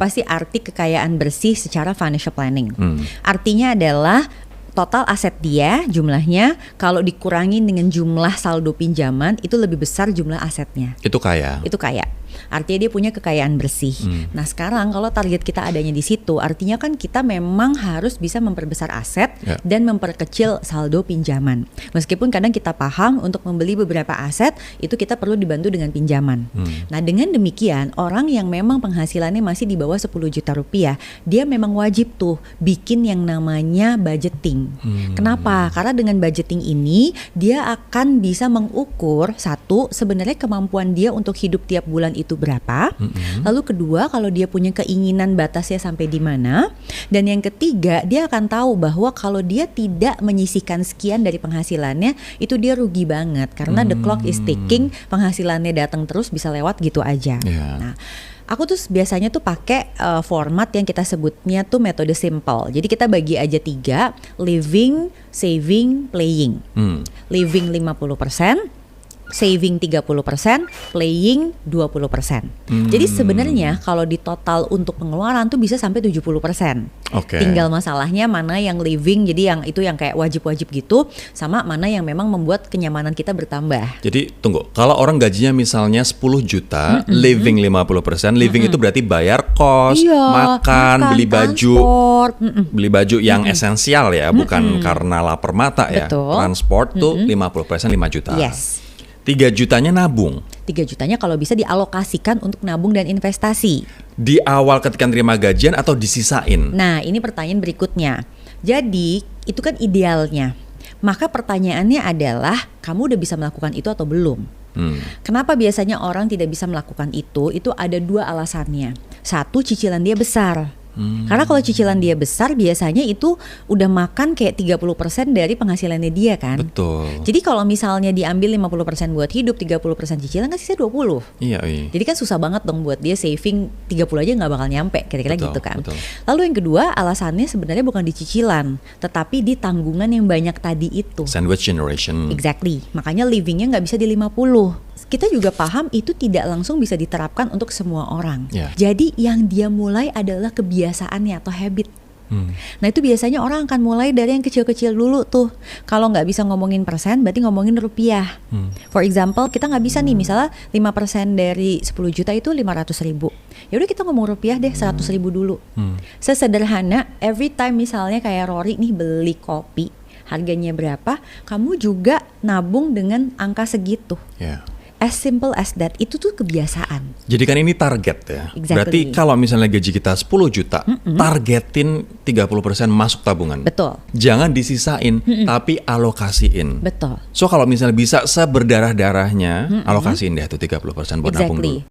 Apa sih arti kekayaan bersih secara financial planning? Artinya adalah total aset dia jumlahnya kalau dikurangin dengan jumlah saldo pinjaman itu lebih besar jumlah asetnya. Itu kaya. Itu kaya. Artinya dia punya kekayaan bersih. Nah sekarang kalau target kita adanya di situ, artinya kan kita memang harus bisa memperbesar aset dan memperkecil saldo pinjaman. Meskipun kadang kita paham untuk membeli beberapa aset itu kita perlu dibantu dengan pinjaman. Nah dengan demikian orang yang memang penghasilannya masih di bawah 10 juta rupiah, dia memang wajib tuh bikin yang namanya budgeting. Kenapa? Karena dengan budgeting ini dia akan bisa mengukur satu sebenarnya kemampuan dia untuk hidup tiap bulan itu berapa. Lalu kedua, kalau dia punya keinginan batasnya sampai di mana. Dan yang ketiga, dia akan tahu bahwa kalau dia tidak menyisihkan sekian dari penghasilannya, itu dia rugi banget karena the clock is ticking, penghasilannya datang terus bisa lewat gitu aja. Nah, aku tuh biasanya tuh pakai format yang kita sebutnya tuh metode simple. Jadi kita bagi aja 3, living, saving, playing. Living 50%, saving 30%, playing 20%. Jadi sebenarnya kalau di total untuk pengeluaran tuh bisa sampai 70%. Tinggal masalahnya mana yang living, jadi yang itu yang kayak wajib-wajib gitu, sama mana yang memang membuat kenyamanan kita bertambah. Jadi tunggu, kalau orang gajinya misalnya 10 juta, living 50%, living itu berarti bayar kos, makan, beli baju, beli baju yang esensial ya, bukan karena lapar mata ya. Transport tuh 50% 5 juta. 3 jutanya nabung. 3 jutanya kalau bisa dialokasikan untuk nabung dan investasi. Di awal ketika terima gajian atau disisain? Nah ini pertanyaan berikutnya. Jadi itu kan idealnya. Maka pertanyaannya adalah kamu udah bisa melakukan itu atau belum? Kenapa biasanya orang tidak bisa melakukan itu? Itu ada 2 alasannya. Satu, cicilan dia besar. Karena kalau cicilan dia besar biasanya itu udah makan kayak 30% dari penghasilannya dia kan. Betul. Jadi kalau misalnya diambil 50% buat hidup, 30% cicilan kan sisa 20. Iya. Jadi kan susah banget dong buat dia saving 30 aja gak bakal nyampe, kira-kira gitu kan. Lalu yang kedua alasannya sebenarnya bukan di cicilan, tetapi di tanggungan yang banyak tadi itu. Sandwich generation. Exactly. Makanya livingnya gak bisa di 50. Kita juga paham itu tidak langsung bisa diterapkan untuk semua orang. Jadi yang dia mulai adalah kebiasaannya atau habit. Nah itu biasanya orang akan mulai dari yang kecil-kecil dulu tuh. Kalau nggak bisa ngomongin persen, berarti ngomongin rupiah. For example, kita nggak bisa nih, misalnya 5% dari 10 juta itu 500 ribu. Ya udah kita ngomong rupiah deh 100 ribu dulu. Sesederhana, every time misalnya kayak Rory nih beli kopi, harganya berapa, kamu juga nabung dengan angka segitu. As simple as that, itu tuh kebiasaan. Jadi kan ini target ya. Berarti kalau misalnya gaji kita 10 juta, targetin 30% masuk tabungan. Betul. Jangan disisain, tapi alokasiin. Betul. So kalau misalnya bisa seberdarah-darahnya, alokasiin deh tuh 30% buat nabung dulu.